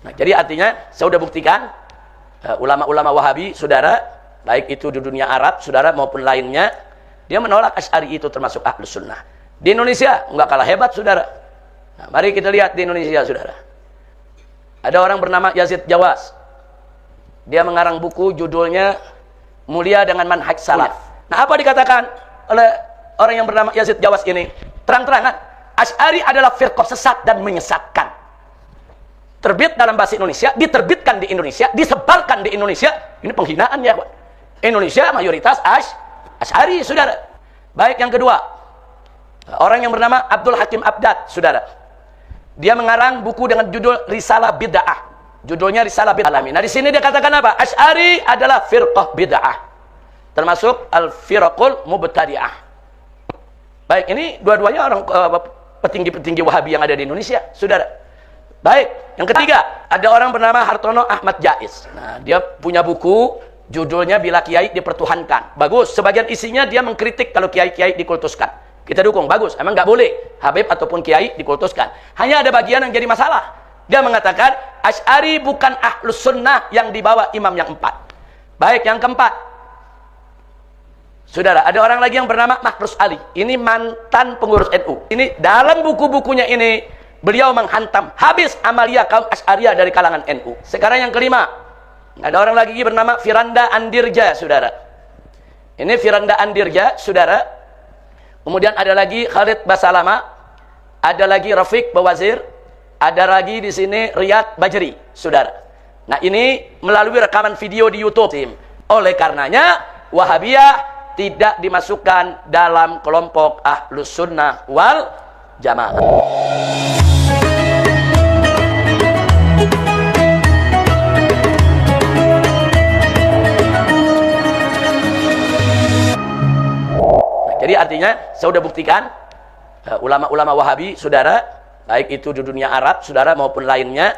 Nah, jadi artinya saya sudah buktikan ulama-ulama Wahabi, saudara, baik itu di dunia Arab, saudara, maupun lainnya, dia menolak Asy'ari itu termasuk Ahlus Sunnah. Di Indonesia nggak kalah hebat, saudara. Nah, mari kita lihat di Indonesia, saudara. Ada orang bernama Yazid Jawas. Dia mengarang buku judulnya Mulia dengan Manhaj Salaf. Nah, apa dikatakan oleh orang yang bernama Yazid Jawas ini? Terang-terangan, Asy'ari adalah firqah sesat dan menyesatkan. Terbit dalam bahasa Indonesia, diterbitkan di Indonesia, disebarkan di Indonesia. Ini penghinaan ya, Indonesia mayoritas Asy'ari, saudara. Baik, yang kedua, orang yang bernama Abdul Hakim Abdad, saudara. Dia mengarang buku dengan judul Risalah Bid'ah. Judulnya Risalah Bid'ah. Nah, di sini dia katakan apa? Asy'ari adalah firqah bid'ah, termasuk al-firaqul mubtadi'ah. Baik, ini dua-duanya orang petinggi-petinggi Wahabi yang ada di Indonesia, saudara. Baik, yang ketiga, ada orang bernama Hartono Ahmad Jais. Nah, dia punya buku judulnya Bila Kiai Dipertuhankan. Bagus, sebagian isinya dia mengkritik kalau kiai-kiai dikultuskan. Kita dukung, bagus. Emang nggak boleh Habib ataupun kiai dikultuskan. Hanya ada bagian yang jadi masalah. Dia mengatakan Asy'ari bukan Ahlus Sunnah yang dibawa imam yang 4. Baik, yang keempat, saudara, ada orang lagi yang bernama Mahrus Ali. Ini mantan pengurus NU. Ini dalam buku-bukunya ini beliau menghantam habis amalia kaum Asy'ariyah dari kalangan NU. Sekarang yang kelima, ada orang lagi bernama Firanda Andirja, saudara. Ini Firanda Andirja, saudara. Kemudian ada lagi Khalid Basalama, ada lagi Rafiq Bawazir, ada lagi di sini Riyad Bajri, saudara. Nah, ini melalui rekaman video di YouTube. Oleh karenanya, Wahabiyah tidak dimasukkan dalam kelompok Ahlus Sunnah wal Jamaah. Jadi artinya saya sudah buktikan ulama-ulama Wahabi, saudara, baik itu di dunia Arab, saudara, maupun lainnya,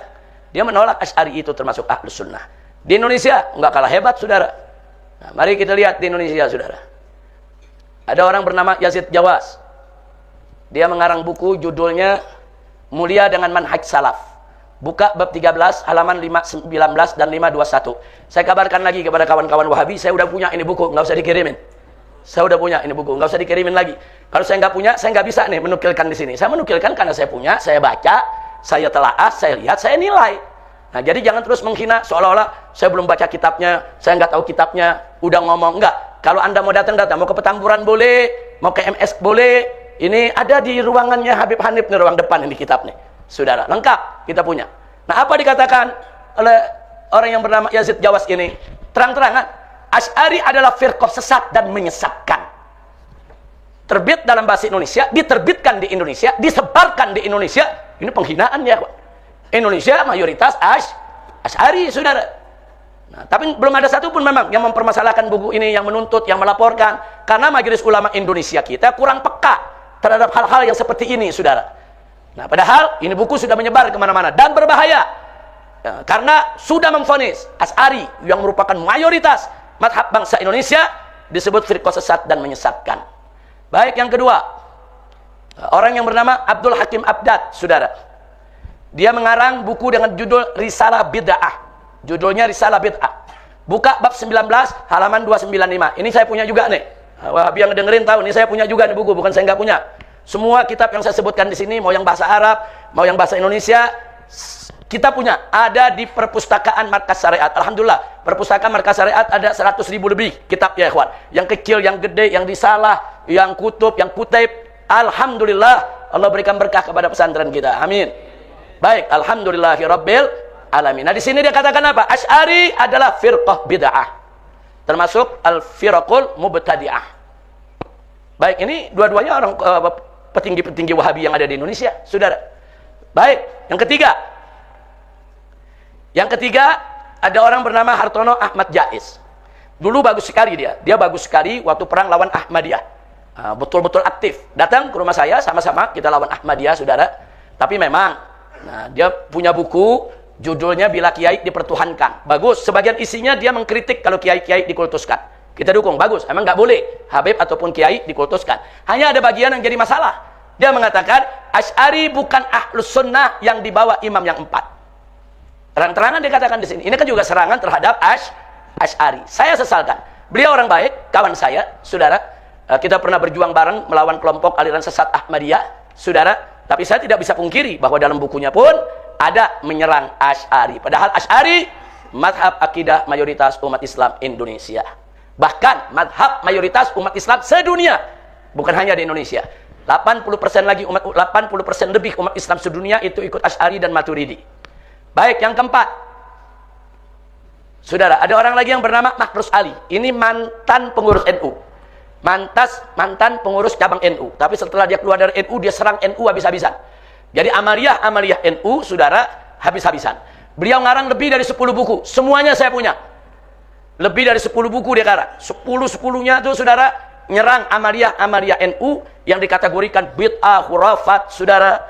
dia menolak Asy'ari itu termasuk Ahlus Sunnah. Di Indonesia nggak kalah hebat, saudara. Nah, mari kita lihat di Indonesia, saudara. Ada orang bernama Yazid Jawas. Dia mengarang buku judulnya Mulia dengan Manhaj Salaf. Buka bab 13 halaman 519 dan 521. Saya kabarkan lagi kepada kawan-kawan Wahabi, saya udah punya ini buku, nggak usah dikirimin. Saya udah punya ini buku, nggak usah dikirimin lagi. Kalau saya nggak punya, saya nggak bisa nih menukilkan di sini. Saya menukilkan karena saya punya, saya baca, saya telaah, saya lihat, saya nilai. Nah, jadi jangan terus menghina seolah-olah saya belum baca kitabnya, saya nggak tahu kitabnya, udah ngomong. Enggak. Kalau Anda mau datang, mau ke Petamburan boleh, mau ke MS boleh. Ini ada di ruangannya Habib Hanif nih, ruang depan ini kitab nih, saudara. Lengkap kita punya. Nah, apa dikatakan oleh orang yang bernama Yazid Jawas ini? Terang-terangan, Asy'ari adalah firqah sesat dan menyesatkan. Terbit dalam bahasa Indonesia, diterbitkan di Indonesia, disebarkan di Indonesia. Ini penghinaan ya, Indonesia mayoritas Asy'ari, saudara. Nah, tapi belum ada satupun memang yang mempermasalahkan buku ini, yang menuntut, yang melaporkan. Karena Majelis Ulama Indonesia kita kurang peka terhadap hal-hal yang seperti ini, saudara. Nah, padahal ini buku sudah menyebar kemana-mana dan berbahaya. Ya, karena sudah memvonis Asy'ari yang merupakan mayoritas madhab bangsa Indonesia disebut firqah sesat dan menyesatkan. Baik, yang kedua, orang yang bernama Abdul Hakim Abdad, saudara. Dia mengarang buku dengan judul Risalah Bid'ah. Judulnya Risalah Bid'ah. Buka bab 19 halaman 295. Ini saya punya juga nih. Wahabi yang dengerin tahu, ini saya punya juga nih buku, bukan saya nggak punya. Semua kitab yang saya sebutkan di sini, mau yang bahasa Arab, mau yang bahasa Indonesia, kita punya, ada di perpustakaan Markas Syariat. Alhamdulillah, perpustakaan Markas Syariat ada 100.000 lebih kitab ya, ikhwan. Yang kecil, yang gede, yang risalah, yang kutub, yang kutaib. Alhamdulillah, Allah berikan berkah kepada pesantren kita. Amin. Baik, alhamdulillahirabbil alamin. Nah, di sini dia katakan apa? Asy'ari adalah firqah bid'ah, termasuk al-firaqul mubtadi'ah. Baik, ini dua-duanya orang petinggi-petinggi Wahabi yang ada di Indonesia, saudara. Baik, yang ketiga. Yang ketiga, ada orang bernama Hartono Ahmad Jais. Dulu bagus sekali dia. Dia bagus sekali waktu perang lawan Ahmadiyah. Betul-betul aktif. Datang ke rumah saya, sama-sama kita lawan Ahmadiyah, saudara. Tapi memang, dia punya buku, judulnya Bila Kiai Dipertuhankan. Bagus. Sebagian isinya dia mengkritik kalau kiai-kiai dikultuskan. Kita dukung, bagus. Emang nggak boleh Habib ataupun kiai dikultuskan. Hanya ada bagian yang jadi masalah. Dia mengatakan, Asy'ari bukan Ahlus Sunnah yang dibawa imam yang 4. Terang-terangan dikatakan di sini. Ini kan juga serangan terhadap Asy'ari. Saya sesalkan. Beliau orang baik, kawan saya, saudara. Kita pernah berjuang bareng melawan kelompok aliran sesat Ahmadiyah, saudara. Tapi saya tidak bisa pungkiri bahwa dalam bukunya pun ada menyerang Asy'ari. Padahal Asy'ari mazhab akidah mayoritas umat Islam Indonesia. Bahkan mazhab mayoritas umat Islam sedunia, bukan hanya di Indonesia. 80% lagi 80% lebih umat Islam sedunia itu ikut Asy'ari dan Maturidi. Baik, yang keempat. Saudara, ada orang lagi yang bernama Mahrus Ali. Ini mantan pengurus NU. Mantan pengurus cabang NU. Tapi setelah dia keluar dari NU, dia serang NU habis-habisan. Jadi Amaliyah NU, saudara, habis-habisan. Beliau ngarang lebih dari 10 buku. Semuanya saya punya. Lebih dari 10 buku dia karang. 10-10-nya itu, saudara, nyerang Amaliyah NU yang dikategorikan bid'ah, khurafat, saudara.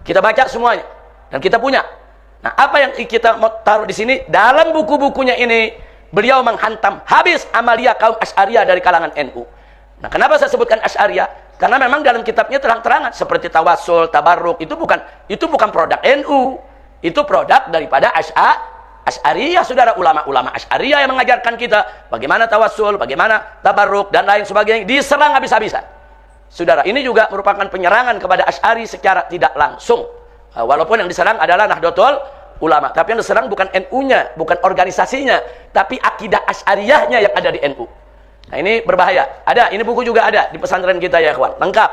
Kita baca semuanya. Dan kita punya. Nah, apa yang kita mau taruh di sini? Dalam buku-bukunya ini, beliau menghantam habis Amaliyah kaum Asy'ariyah dari kalangan NU. Nah, kenapa saya sebutkan Asy'ariyah? Karena memang dalam kitabnya terang-terangan seperti tawassul, tabarruk, itu bukan produk NU. Itu produk daripada Asy'ariyah, saudara. Ulama-ulama Asy'ariyah yang mengajarkan kita bagaimana tawassul, bagaimana tabarruk, dan lain sebagainya. Diserang habis-habisan. Saudara, ini juga merupakan penyerangan kepada Asy'ari secara tidak langsung. Walaupun yang diserang adalah Nahdlatul Ulama. Tapi yang diserang bukan NU-nya, bukan organisasinya. Tapi akidah Asy'ariyahnya yang ada di NU. Nah, ini berbahaya. Ada, ini buku juga ada di pesantren kita ya, kawan. Lengkap.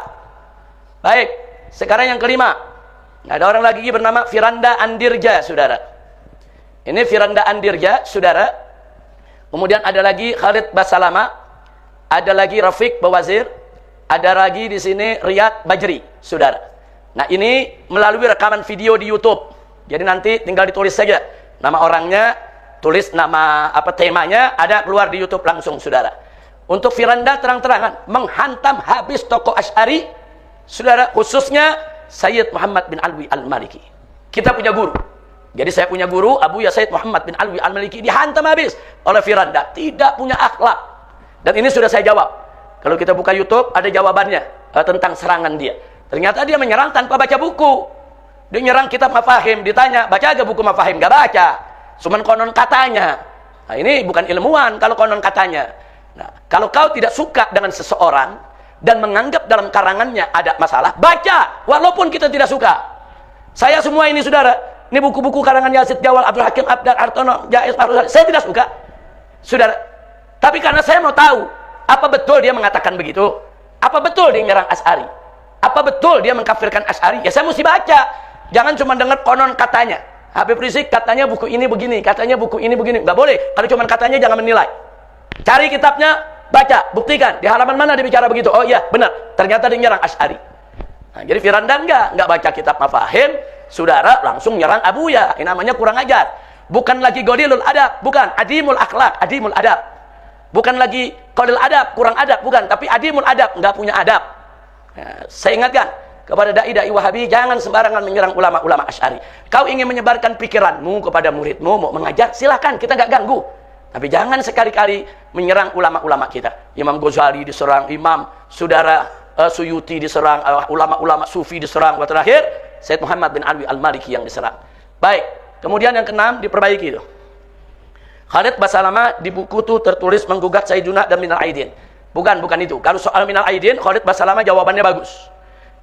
Baik, sekarang yang kelima. Ada orang lagi bernama Firanda Andirja, saudara. Ini Firanda Andirja, saudara. Kemudian ada lagi Khalid Basalama. Ada lagi Rafiq Bawazir. Ada lagi di sini Riyad Bajri, saudara. Nah, ini melalui rekaman video di YouTube. Jadi nanti tinggal ditulis saja nama orangnya, tulis nama temanya, ada keluar di YouTube langsung, saudara. Untuk Firanda terang-terangan menghantam habis tokoh Asy'ari, saudara, khususnya Sayyid Muhammad bin Alwi Al-Maliki. Kita punya guru. Jadi saya punya guru, Abu Ya Sayyid Muhammad bin Alwi Al-Maliki, dihantam habis oleh Firanda. Tidak punya akhlak. Dan ini sudah saya jawab. Kalau kita buka YouTube, ada jawabannya tentang serangan dia. Ternyata dia menyerang tanpa baca buku. Dia menyerang kitab Mafahim. Ditanya, baca aja buku Mafahim? Gak baca. Cuman konon katanya. Nah, ini bukan ilmuwan kalau konon katanya. Nah, kalau kau tidak suka dengan seseorang dan menganggap dalam karangannya ada masalah, baca. Walaupun kita tidak suka. Saya semua ini, saudara. Ini buku-buku karangan Yazid Jawal, Abdul Hakim Abdar, Artono, Jais, Faruzali. Saya tidak suka. Saudara. Tapi karena saya mau tahu, apa betul dia mengatakan begitu? Apa betul dia menyerang Asy'ari? Apa betul dia mengkafirkan Asy'ari? Ya saya mesti baca. Jangan cuma dengar konon katanya. Habib Rizik katanya buku ini begini, katanya buku ini begini. Nggak boleh. Kalau cuma katanya jangan menilai. Cari kitabnya, baca, buktikan. Di halaman mana dia bicara begitu? Oh iya, benar. Ternyata dia menyerang Asy'ari. Nah, jadi Firanda nggak baca kitab Mafahim, saudara langsung nyerang Abuya. Ini namanya kurang ajar. Bukan lagi Qalilul Adab, bukan. Adimul Akhlak, Adimul Adab. Bukan lagi Qalil Adab, kurang adab, bukan. Tapi Adimul Adab, nggak punya adab. Nah, saya ingatkan kepada dai-dai Wahabi, jangan sembarangan menyerang ulama-ulama Asy'ari. Kau ingin menyebarkan pikiranmu kepada muridmu, mau mengajar, silakan, kita nggak ganggu. Tapi jangan sekali-kali menyerang ulama-ulama kita. Imam Ghazali diserang, Imam saudara Suyuti diserang, ulama-ulama Sufi diserang, dan terakhir Sayyid Muhammad bin Alwi Al-Maliki yang diserang. Baik, kemudian yang keenam diperbaiki itu. Khalid Basalama di buku itu tertulis menggugat Sayyiduna dan Minal Aidin. Bukan itu. Kalau soal Minal Aidin, Khalid Basalama jawabannya bagus.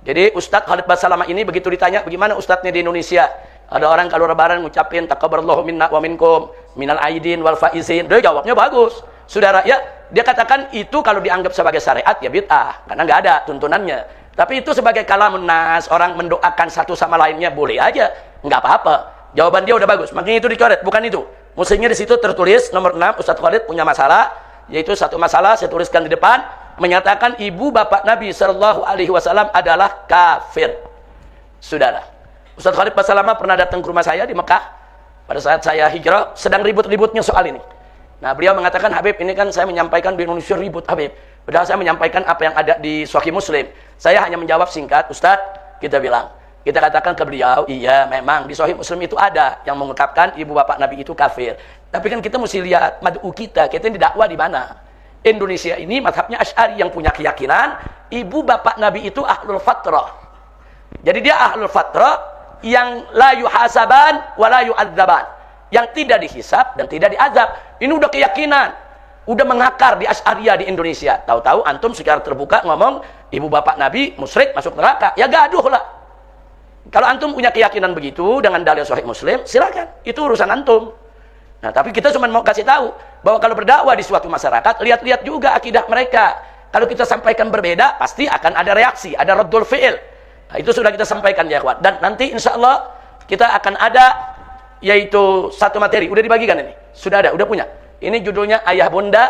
Jadi Ustadz Khalid Basalama ini begitu ditanya, bagaimana Ustadznya di Indonesia? Ada orang kalau lebaran ngucapin taqabbalallahu minna wa minkum minal aidin wal faizin. Dia jawabnya bagus. Saudara, ya, dia katakan itu kalau dianggap sebagai syariat ya bid'ah, karena nggak ada tuntunannya. Tapi itu sebagai kalamun nas, orang mendoakan satu sama lainnya boleh aja, nggak apa-apa. Jawaban dia udah bagus. Makanya itu dicoret, bukan itu. Mestinya di situ tertulis nomor 6, Ustadz Khalid punya masalah, yaitu satu masalah saya tuliskan di depan, menyatakan ibu bapak Nabi Shallallahu Alaihi Wasallam adalah kafir. Saudara, Ustadz Khalid Basalama pernah datang ke rumah saya di Mekah pada saat saya hijrah, sedang ribut-ributnya soal ini. Nah, beliau mengatakan, Habib, ini kan saya menyampaikan di Indonesia ribut, Habib. Padahal saya menyampaikan apa yang ada di Sahih Muslim. Saya hanya menjawab singkat, Ustadz, kita bilang. Kita katakan ke beliau, iya memang di Sahih Muslim itu ada yang mengungkapkan ibu bapak Nabi itu kafir. Tapi kan kita mesti lihat mad'u kita ini dakwah di mana. Indonesia ini mazhabnya Asy'ari yang punya keyakinan ibu bapak Nabi itu ahlul fatrah. Jadi dia ahlul fatrah yang la yuhasaban wa la yu'adzaban. yang tidak dihisab dan tidak diazab. Ini udah keyakinan, udah mengakar di Asy'ariyah di Indonesia. Tahu-tahu antum secara terbuka ngomong ibu bapak Nabi musyrik masuk neraka, ya gaduh lah. Kalau antum punya keyakinan begitu dengan dalil Sahih Muslim, silakan, itu urusan antum. Nah, tapi kita cuma mau kasih tahu bahwa kalau berdakwah di suatu masyarakat, lihat-lihat juga akidah mereka. Kalau kita sampaikan berbeda, pasti akan ada reaksi, ada raddul fi'il. Nah, itu sudah kita sampaikan ya kawan. Dan nanti insya Allah kita akan ada yaitu satu materi. Udah dibagikan ini? Sudah ada, udah punya. Ini judulnya Ayah Bunda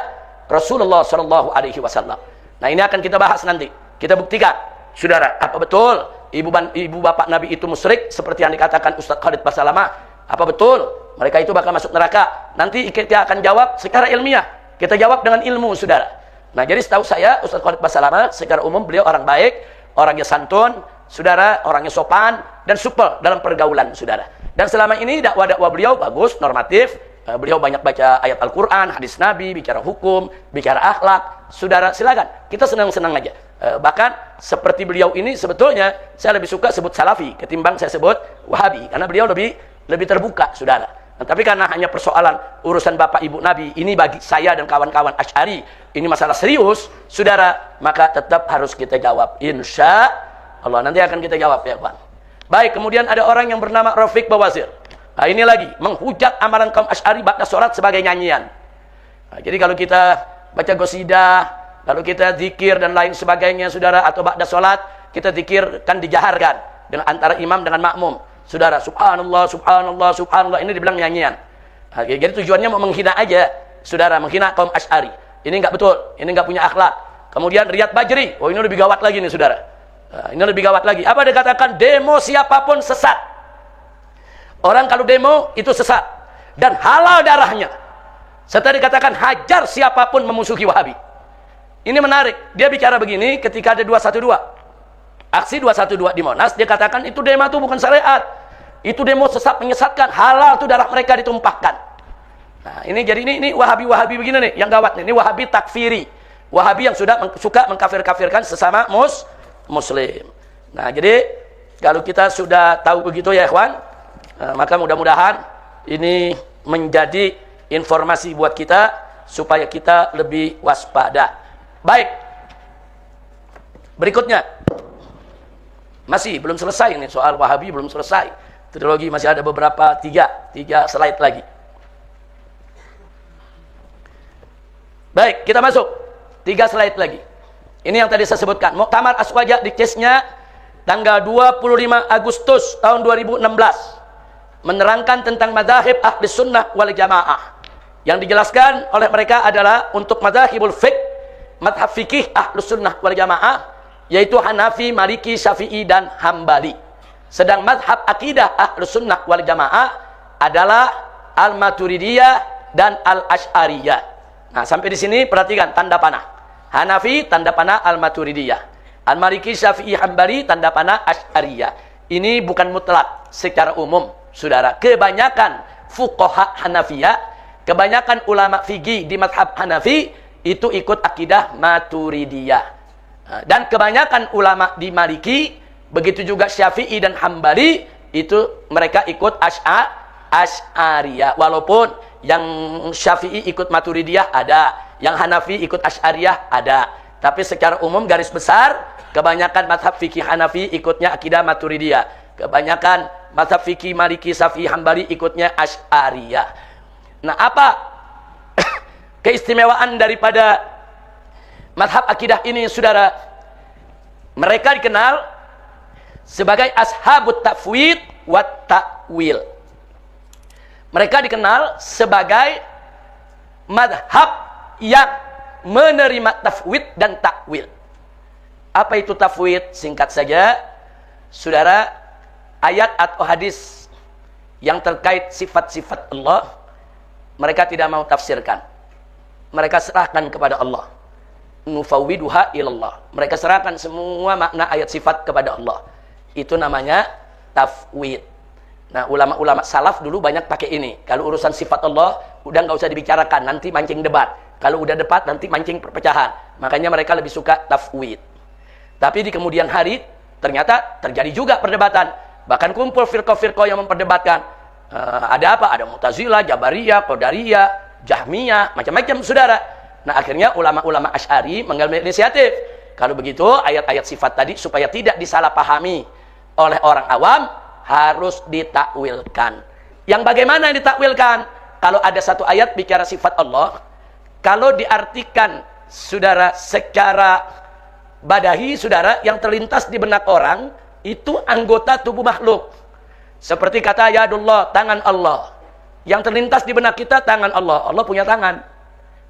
Rasulullah Shallallahu Alaihi Wasallam. Nah, ini akan kita bahas nanti. Kita buktikan, saudara, apa betul ibu bapak Nabi itu musyrik seperti yang dikatakan Ustaz Khalid Basalamah? Apa betul mereka itu bakal masuk neraka? Nanti kita akan jawab secara ilmiah. Kita jawab dengan ilmu, saudara. Nah, jadi setahu saya Ustaz Khalid Basalamah secara umum beliau orang baik, orangnya santun, saudara, orangnya sopan dan supel dalam pergaulan, saudara. Dan selama ini dakwah-dakwah beliau bagus, normatif. Beliau banyak baca ayat Al-Quran, hadis Nabi, bicara hukum, bicara akhlak. Saudara, silakan. Kita senang-senang aja. Bahkan seperti beliau ini sebetulnya saya lebih suka sebut Salafi ketimbang saya sebut Wahabi, karena beliau lebih terbuka, saudara. Nah, tapi karena hanya persoalan urusan bapak ibu Nabi, ini bagi saya dan kawan-kawan Asy'ari ini masalah serius, saudara, maka tetap harus kita jawab. Insya Allah nanti akan kita jawab ya, Pak. Baik, kemudian ada orang yang bernama Rafiq Bawazir. Nah, ini lagi menghujat amalan kaum Asy'ari ba'da sholat sebagai nyanyian. Nah, jadi kalau kita baca qasidah, lalu kita zikir dan lain sebagainya, saudara, atau ba'da sholat kita zikir kan dijaharkan dengan antara imam dengan makmum, saudara. Subhanallah, subhanallah, subhanallah, ini dibilang nyanyian. Nah, jadi tujuannya mau menghina aja, saudara, menghina kaum Asy'ari. Ini enggak betul, ini enggak punya akhlak. Kemudian Riyad Bajri, oh ini lebih gawat lagi nih, saudara. Nah, ini lebih gawat lagi. Apa dikatakan? Demo siapapun sesat. Orang kalau demo itu sesat dan halal darahnya. Serta dikatakan hajar siapapun memusuhi Wahabi. Ini menarik. Dia bicara begini ketika ada 212. Aksi 212 di Monas, dia katakan itu demo itu bukan syariat. Itu demo sesat, menyesatkan, halal itu darah mereka ditumpahkan. Nah, ini jadi ini Wahabi-Wahabi begini nih, yang gawat nih. Ini Wahabi takfiri. Wahabi yang suka mengkafir-kafirkan sesama Muslim. Nah, jadi kalau kita sudah tahu begitu ya, ikhwan, maka mudah-mudahan ini menjadi informasi buat kita supaya kita lebih waspada. Baik. Berikutnya. Masih belum selesai ini soal Wahabi, belum selesai. Trilogi masih ada beberapa tiga slide lagi. Baik, kita masuk. 3 slide lagi. Ini yang tadi saya sebutkan. Muktamar Aswaja di CES-nya tanggal 25 Agustus tahun 2016. Menerangkan tentang madzhab ahli sunnah wal jamaah. Yang dijelaskan oleh mereka adalah untuk madzhabul fiqh, madhab fikih ahli sunnah wal jamaah, yaitu Hanafi, Maliki, Syafi'i, dan Hambali. Sedang madhab akidah ahli sunnah wal jamaah adalah al-Maturidiyah dan al-Asy'ariyah. Nah, sampai di sini perhatikan tanda panah. Hanafi, tanda panah al-Maturidiyah. Al-Maliki, Syafi'i, Hambali, tanda panah Asy'ariyah. Ini bukan mutlak secara umum, saudara. Kebanyakan fuqaha Hanafiyah, kebanyakan ulama fikih di mazhab Hanafi itu ikut akidah Maturidiyah. Dan kebanyakan ulama di Maliki, begitu juga Syafi'i dan Hambali, itu mereka ikut Asy'ariyah. Walaupun yang Syafi'i ikut Maturidiyah ada, yang Hanafi ikut Asy'ariyah ada. Tapi secara umum garis besar, kebanyakan mazhab fikih Hanafi ikutnya akidah Maturidiyah. Kebanyakan mazhab fikih Maliki, Syafi'i, Hambali ikutnya Asy'ariyah. Nah, apa keistimewaan daripada mazhab akidah ini, saudara? Mereka dikenal sebagai ashabut tafwid wa ta'wil. Mereka dikenal sebagai mazhab yang menerima tafwid dan takwil. Apa itu tafwid? Singkat saja, saudara, ayat atau hadis yang terkait sifat-sifat Allah, mereka tidak mau tafsirkan. Mereka serahkan kepada Allah. Nufawwiduha ilallah. Mereka serahkan semua makna ayat sifat kepada Allah. Itu namanya tafwid. Nah, ulama-ulama salaf dulu banyak pakai ini. Kalau urusan sifat Allah, udah nggak usah dibicarakan, nanti mancing debat. Kalau udah debat, nanti mancing perpecahan. Makanya mereka lebih suka tafwid. Tapi di kemudian hari, ternyata terjadi juga perdebatan. Bahkan kumpul firqah-firqah yang memperdebatkan. Ada apa? Ada Mu'tazilah, Jabariyah, Qadariyah, Jahmiyah, macam-macam saudara. Nah akhirnya ulama-ulama Asy'ari mengambil inisiatif. Kalau begitu ayat-ayat sifat tadi supaya tidak disalahpahami oleh orang awam harus ditakwilkan. Yang bagaimana yang ditakwilkan? Kalau ada satu ayat bicara sifat Allah, kalau diartikan saudara secara badahi saudara yang terlintas di benak orang itu anggota tubuh makhluk. Seperti kata yadullah, tangan Allah. Yang terlintas di benak kita tangan Allah. Allah punya tangan.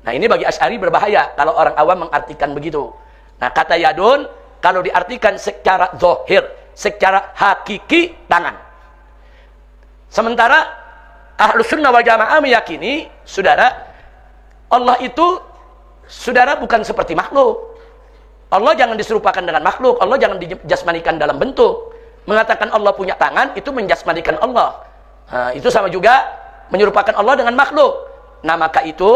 Nah ini bagi Asy'ari berbahaya kalau orang awam mengartikan begitu. Nah kata yadun kalau diartikan secara zahir, secara hakiki tangan. Sementara Ahlus Sunnah wal Jamaah meyakini saudara Allah itu saudara bukan seperti makhluk. Allah jangan diserupakan dengan makhluk. Allah jangan dijasmanikan dalam bentuk. Mengatakan Allah punya tangan itu menjasmanikan Allah. Nah, itu sama juga menyerupakan Allah dengan makhluk. Nah maka itu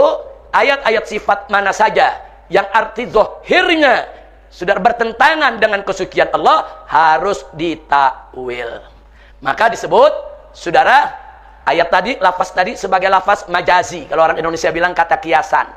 ayat-ayat sifat mana saja yang arti zahirnya sudah bertentangan dengan kesucian Allah harus ditakwil. Maka disebut saudara ayat tadi, lafaz tadi sebagai lafaz majazi. Kalau orang Indonesia bilang kata kiasan.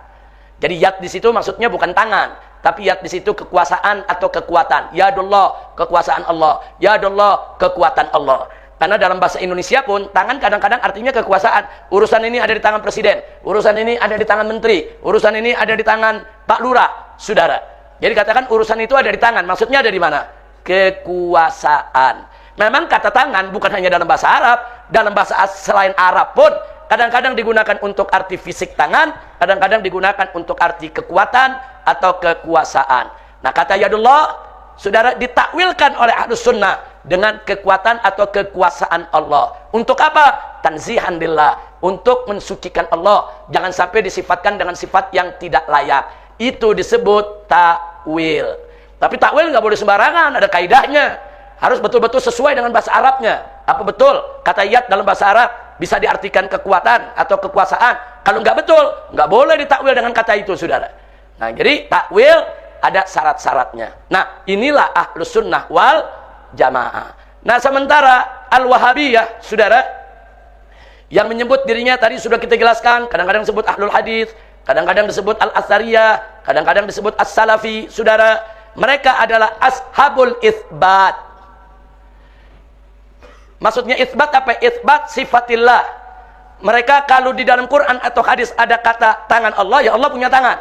Jadi yad di situ maksudnya bukan tangan, tapi yad di situ kekuasaan atau kekuatan. Yadullah, kekuasaan Allah. Yadullah, kekuatan Allah. Karena dalam bahasa Indonesia pun tangan kadang-kadang artinya kekuasaan. Urusan ini ada di tangan presiden, urusan ini ada di tangan menteri, urusan ini ada di tangan Pak Lurah, saudara. Jadi katakan urusan itu ada di tangan, maksudnya ada di mana? Kekuasaan. Memang kata tangan bukan hanya dalam bahasa Arab, dalam bahasa selain Arab pun kadang-kadang digunakan untuk arti fisik tangan, kadang-kadang digunakan untuk arti kekuatan atau kekuasaan. Nah kata yadullah, saudara ditakwilkan oleh Ahlus Sunnah dengan kekuatan atau kekuasaan Allah. Untuk apa? Tanzihan lillah, untuk mensucikan Allah. Jangan sampai disifatkan dengan sifat yang tidak layak. Itu disebut takwil. Tapi takwil nggak boleh sembarangan, ada kaidahnya. Harus betul-betul sesuai dengan bahasa Arabnya. Apa betul kata yad dalam bahasa Arab bisa diartikan kekuatan atau kekuasaan? Kalau nggak betul, nggak boleh ditakwil dengan kata itu, saudara. Nah, jadi takwil ada syarat-syaratnya. Nah, inilah Ahlus Sunnah wal Jamaah. Nah, sementara Al-Wahabiyah, saudara, yang menyebut dirinya tadi sudah kita jelaskan, kadang-kadang disebut Ahlul Hadis, kadang-kadang disebut Al-Asariyah, kadang-kadang disebut As-Salafi, saudara. Mereka adalah Ashabul Itsbat. Maksudnya itsbat apa? Itsbat sifatillah. Mereka kalau di dalam Quran atau hadis ada kata tangan Allah, ya Allah punya tangan.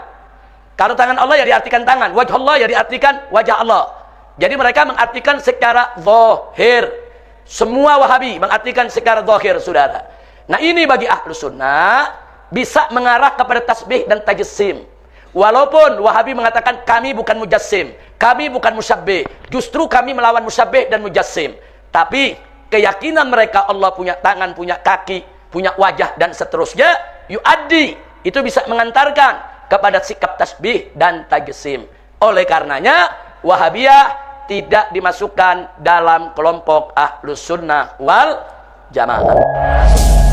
Kalau tangan Allah ya diartikan tangan, wajah Allah ya diartikan wajah Allah. Jadi mereka mengartikan secara zahir. Semua Wahabi mengartikan secara zahir, saudara. Nah ini bagi Ahlus Sunnah bisa mengarah kepada tasbih dan tajassim. Walaupun Wahabi mengatakan kami bukan mujassim, kami bukan musyabbih, justru kami melawan musyabbih dan mujassim. Tapi keyakinan mereka Allah punya tangan, punya kaki, punya wajah dan seterusnya, yu'addi, itu bisa mengantarkan kepada sikap tasbih dan tajassim. Oleh karenanya Wahabiyah tidak dimasukkan dalam kelompok Ahlus Sunnah wal Jamaah.